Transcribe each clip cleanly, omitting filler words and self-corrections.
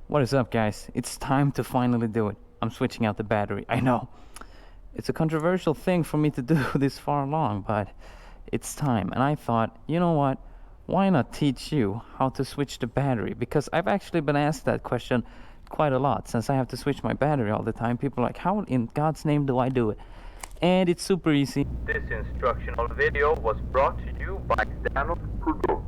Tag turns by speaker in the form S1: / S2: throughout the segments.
S1: What is up, guys? It's time to finally do it. I'm switching out the battery. I know. It's a controversial thing for me to do this far along, but it's time. And I thought, you know what? Why not teach you how to switch the battery? Because I've actually been asked that question quite a lot since I have to switch my battery all the time. People are like, how in God's name do I do it? And it's super easy.
S2: This instructional video was brought to you by Danof Production.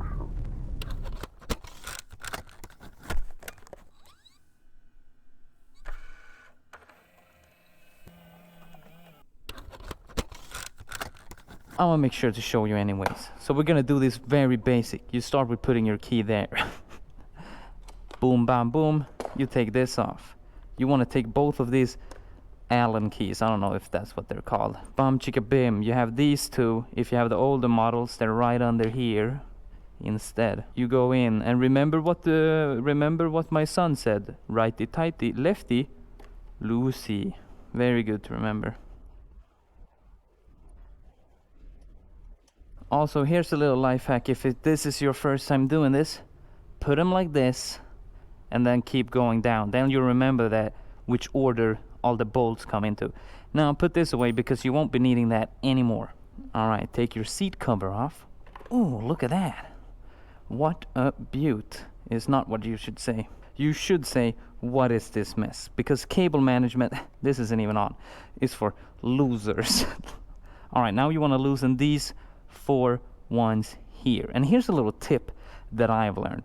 S1: I want to make sure to show you anyways. So we're gonna do this very basic. You start with putting your key there. Boom, bam, boom. You take this off. You want to take both of these Allen keys. I don't know if that's what they're called. Bam, chicka, bim. You have these two. If you have the older models, they're right under here. Instead, you go in and remember what my son said. Righty tighty, lefty loosey. Very good to remember. Also, here's a little life hack. If this is your first time doing this, put them like this and then keep going down. Then you'll remember that which order all the bolts come into. Now put this away because you won't be needing that anymore. Alright, take your seat cover off. Ooh, look at that. What a beaut is not what you should say. You should say, what is this mess? Because cable management, this isn't even on, is for losers. Alright, now you want to loosen these 4 ones here. And here's a little tip that I've learned.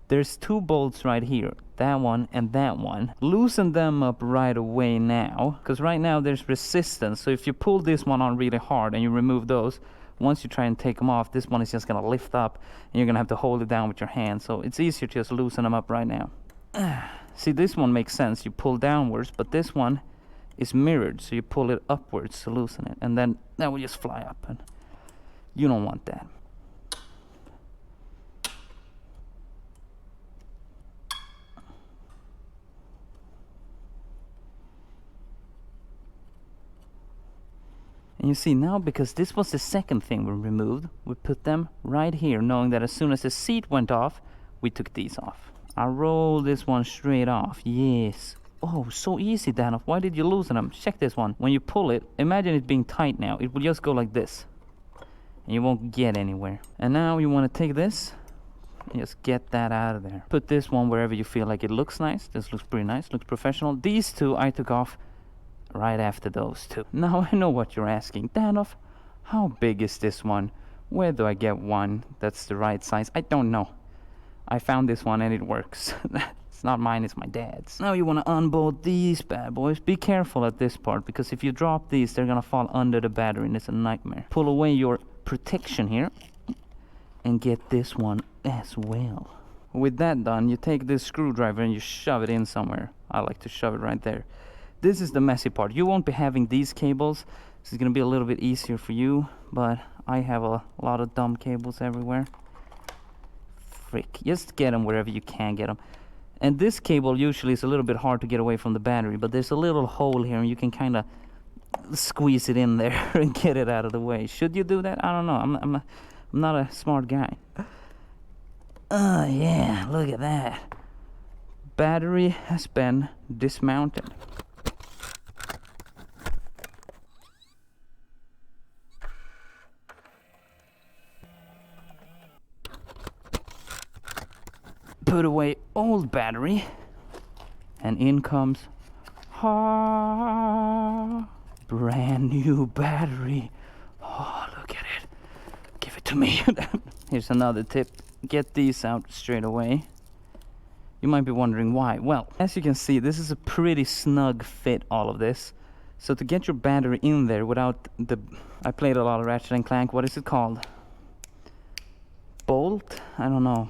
S1: There's 2 bolts right here, that one and that one. Loosen them up right away now, because right now there's resistance. So if you pull this one on really hard and you remove those, once you try and take them off, this one is just gonna lift up and you're gonna have to hold it down with your hand. So it's easier to just loosen them up right now. See, this one makes sense. You pull downwards, but this one is mirrored, so you pull it upwards to loosen it, and then that will just fly up, and you don't want that. And you see now, because this was the second thing we removed, we put them right here, knowing that as soon as the seat went off, we took these off. I roll this one straight off. Yes. Oh, so easy, Danof. Why did you loosen them? Check this one. When you pull it, imagine it being tight now. It will just go like this. And you won't get anywhere. And now you want to take this and just get that out of there. Put this one wherever you feel like it looks nice. This looks pretty nice, looks professional. These two I took off right after those two. Now I know what you're asking. Danof, how big is this one? Where do I get one that's the right size? I don't know. I found this one and it works. It's not mine, it's my dad's. Now you want to unbolt these bad boys. Be careful at this part, because if you drop these, they're gonna fall under the battery and it's a nightmare. Pull away your protection here and get this one as well. With that done, you take this screwdriver and you shove it in somewhere. I like to shove it right there. This is the messy part. You won't be having these cables. This is gonna be a little bit easier for you, but I have a lot of dumb cables everywhere. Frick, just get them wherever you can get them. And this cable usually is a little bit hard to get away from the battery, but there's a little hole here and you can kind of squeeze it in there and get it out of the way. Should you do that? I don't know. I'm not a smart guy. Oh yeah, look at that. Battery has been dismounted. Put away old battery, and in comes brand new battery. Oh, look at it. Give it to me. Here's another tip. Get these out straight away. You might be wondering why. Well, as you can see, this is a pretty snug fit, all of this. So to get your battery in there without the... I played a lot of Ratchet and Clank. What is it called? Bolt? I don't know.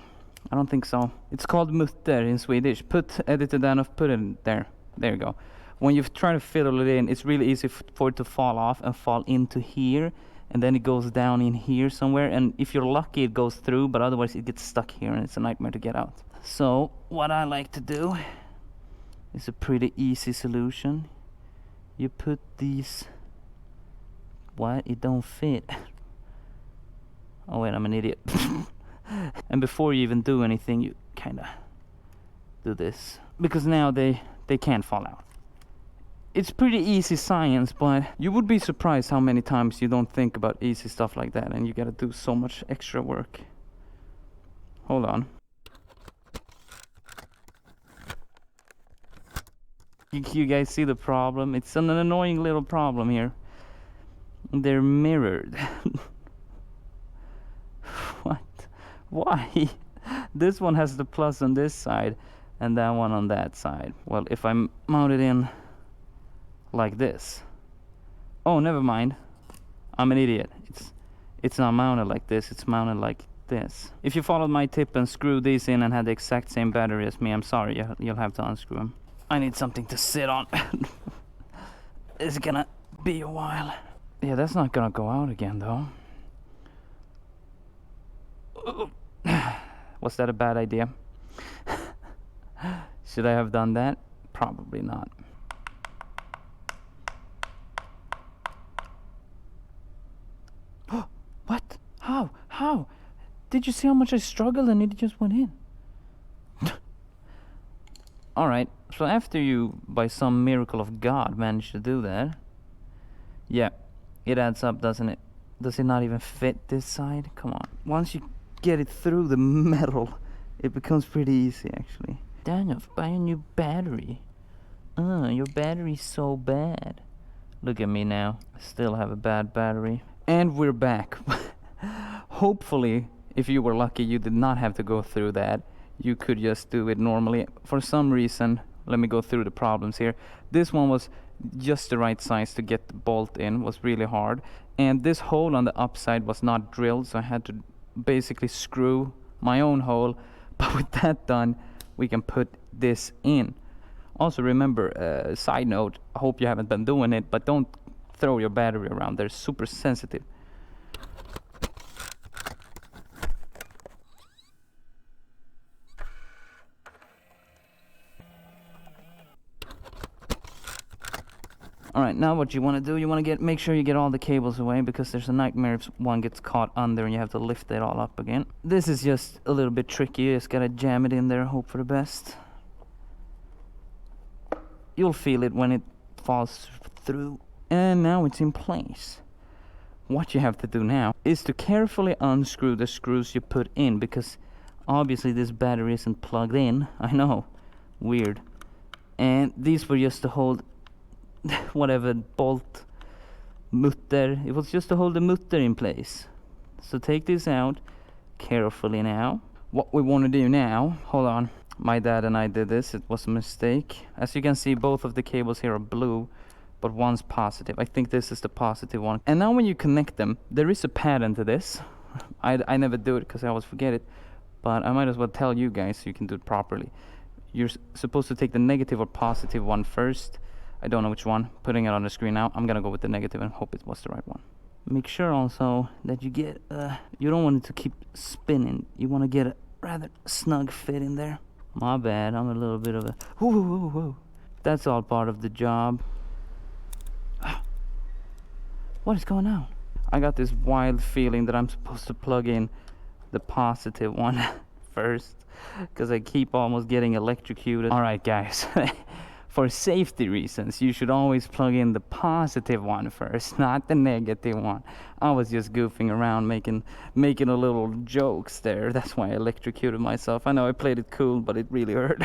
S1: I don't think so. It's called mutter in Swedish. Put edited Danof, put it there. There you go. When you try to fiddle it in, it's really easy for it to fall off and fall into here. And then it goes down in here somewhere. And if you're lucky, it goes through. But otherwise, it gets stuck here and it's a nightmare to get out. So, what I like to do is a pretty easy solution. You put these... What? It don't fit. Oh wait, I'm an idiot. And before you even do anything, you kind of do this, because now they can't fall out. It's pretty easy science, but you would be surprised how many times you don't think about easy stuff like that and you gotta do so much extra work. Hold on. You guys see the problem? It's an annoying little problem here. They're mirrored. What? Why? This one has the plus on this side and that one on that side. Well, if I mount it in like this. Oh, never mind. I'm an idiot. It's not mounted like this. It's mounted like this. If you followed my tip and screwed these in and had the exact same battery as me, I'm sorry. You'll have to unscrew them. I need something to sit on. It's gonna be a while. Yeah, that's not gonna go out again though. Was that a bad idea? Should I have done that? Probably not. What? How? Did you see how much I struggled and it just went in? Alright, so after you, by some miracle of God, managed to do that, yeah, it adds up, doesn't it? Does it not even fit this side? Come on. Once you get it through the metal, it becomes pretty easy, actually. Danof, buy a new battery. Your battery's so bad. Look at me now. I still have a bad battery. And we're back. Hopefully, if you were lucky, you did not have to go through that. You could just do it normally. For some reason, let me go through the problems here. This one was just the right size to get the bolt in, was really hard. And this hole on the upside was not drilled, so I had to basically screw my own hole. But with that done, we can put this in. Also remember, side note, I hope you haven't been doing it, but don't throw your battery around. They're super sensitive. Alright, now what you want to do, you want to make sure you get all the cables away, because there's a nightmare if one gets caught under and you have to lift it all up again. This is just a little bit tricky. You just gotta jam it in there, hope for the best. You'll feel it when it falls through. And now it's in place. What you have to do now is to carefully unscrew the screws you put in, because obviously this battery isn't plugged in. I know, weird. And these were just to hold whatever bolt mutter. It was just to hold the mutter in place. So take this out carefully now. What we want to do now, hold on, my dad and I did this, it was a mistake. As you can see, both of the cables here are blue, but one's positive. I think this is the positive one. And now when you connect them, there is a pattern to this. I never do it because I always forget it, but I might as well tell you guys so you can do it properly. You're supposed to take the negative or positive one first. I don't know which one. Putting it on the screen now. I'm gonna go with the negative and hope it was the right one. Make sure also that you get, you don't want it to keep spinning. You want to get a rather snug fit in there. My bad, I'm a little bit of a, whoa. That's all part of the job. What is going on? I got this wild feeling that I'm supposed to plug in the positive one first, because I keep almost getting electrocuted. Alright guys, for safety reasons, you should always plug in the positive one first, not the negative one. I was just goofing around, making a little jokes there. That's why I electrocuted myself. I know I played it cool, but it really hurt.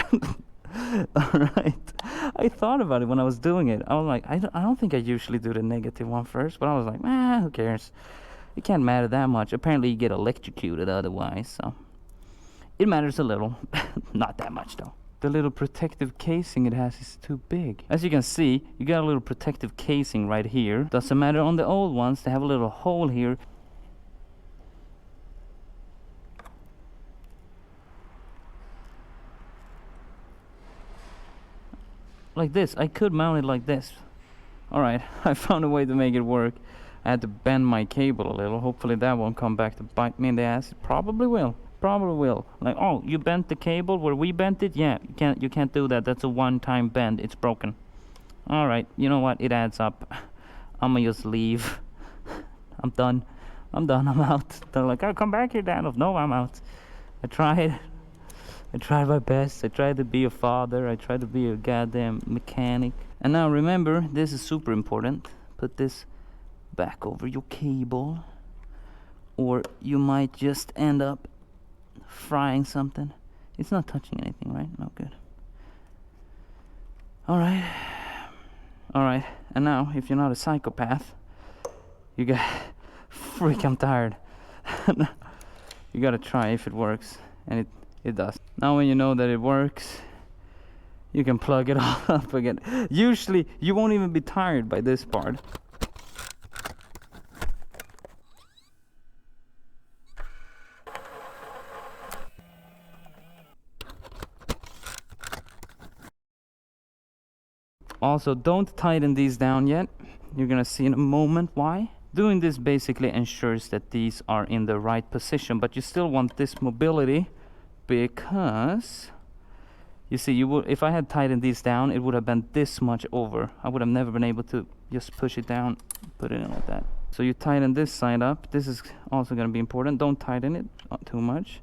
S1: Alright, I thought about it when I was doing it. I was like, I don't think I usually do the negative one first, but I was like, who cares? It can't matter that much. Apparently you get electrocuted otherwise, so it matters a little. Not that much though. The little protective casing it has is too big. As you can see, you got a little protective casing right here. Doesn't matter on the old ones, they have a little hole here. Like this. I could mount it like this. Alright, I found a way to make it work. I had to bend my cable a little. Hopefully that won't come back to bite me in the ass. It probably will. Probably will. Like, oh, you bent the cable where we bent it? Yeah, you can't do that. That's a one-time bend. It's broken. Alright, you know what? It adds up. I'ma just leave. I'm done. I'm out. They're like, oh, come back here, Danof. No, I'm out. I tried. I tried my best. I tried to be a father. I tried to be a goddamn mechanic. And now remember, this is super important. Put this back over your cable, or you might just end up frying something. It's not touching anything, right? No, good. Alright. Alright. And now, if you're not a psychopath, you got... Freak, I'm tired. You gotta try if it works. And it does. Now when you know that it works, you can plug it all up again. Usually, you won't even be tired by this part. Also, don't tighten these down yet. You're gonna see in a moment why. Doing this basically ensures that these are in the right position, but you still want this mobility, because you see, you would, if I had tightened these down, it would have been this much over. I would have never been able to just push it down, put it in like that. So you tighten this side up. This is also going to be important. Don't tighten it too much.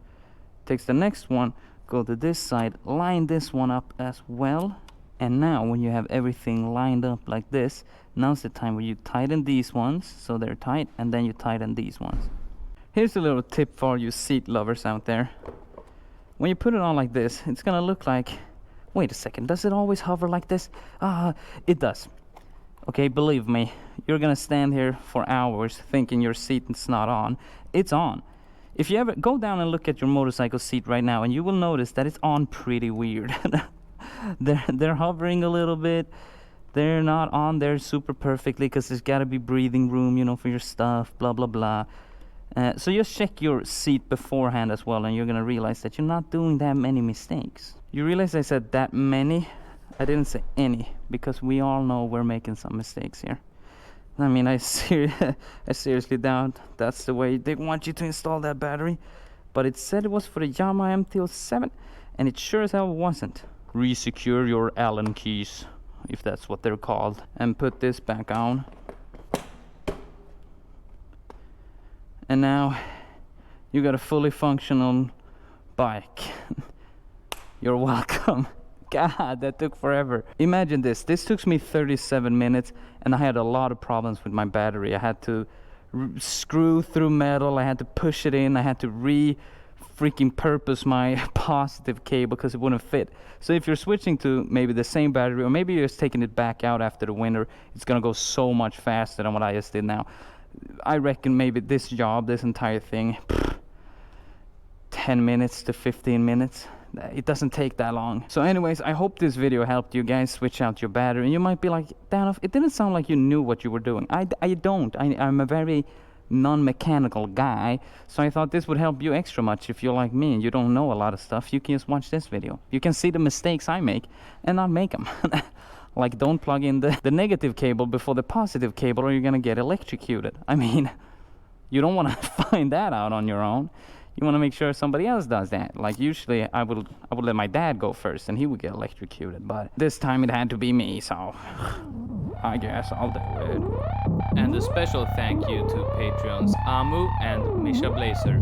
S1: Takes the next one, go to this side, line this one up as well. And now when you have everything lined up like this, now's the time where you tighten these ones so they're tight, and then you tighten these ones. Here's a little tip for you seat lovers out there. When you put it on like this, it's gonna look like... Wait a second, does it always hover like this? It does. Okay, believe me, you're gonna stand here for hours thinking your seat is not on. It's on. If you ever go down and look at your motorcycle seat right now, and you will notice that it's on pretty weird. They're hovering a little bit. They're not on there super perfectly because there's got to be breathing room, you know, for your stuff, blah blah blah. So just check your seat beforehand as well, and you're gonna realize that you're not doing that many mistakes. You realize I said that many? I didn't say any, because we all know we're making some mistakes here. I mean, I seriously doubt that's the way they want you to install that battery, but it said it was for the Yamaha MT-07, and it sure as hell wasn't. Resecure your Allen keys, if that's what they're called, and put this back on. And now you got a fully functional bike. You're welcome. God, that took forever. Imagine this. This took me 37 minutes, and I had a lot of problems with my battery. I had to screw through metal. I had to push it in. I had to freaking purpose my positive cable because it wouldn't fit. So if you're switching to maybe the same battery, or maybe you're just taking it back out after the winter, it's gonna go so much faster than what I just did now. I reckon maybe this entire thing, 10 minutes to 15 minutes. It doesn't take that long. So anyways, I hope this video helped you guys switch out your battery. And you might be like, Danof, it didn't sound like you knew what you were doing. I don't. I'm a very non-mechanical guy, so I thought this would help you extra much. If you're like me and you don't know a lot of stuff, you can just watch this video. You can see the mistakes I make and not make them. Like, don't plug in the negative cable before the positive cable, or you're gonna get electrocuted. I mean, you don't want to find that out on your own. You want to make sure somebody else does that. Like, usually I would let my dad go first and he would get electrocuted, but this time it had to be me, so I guess I'll do it. And a special thank you to Patreons Amu and Misha Blazer.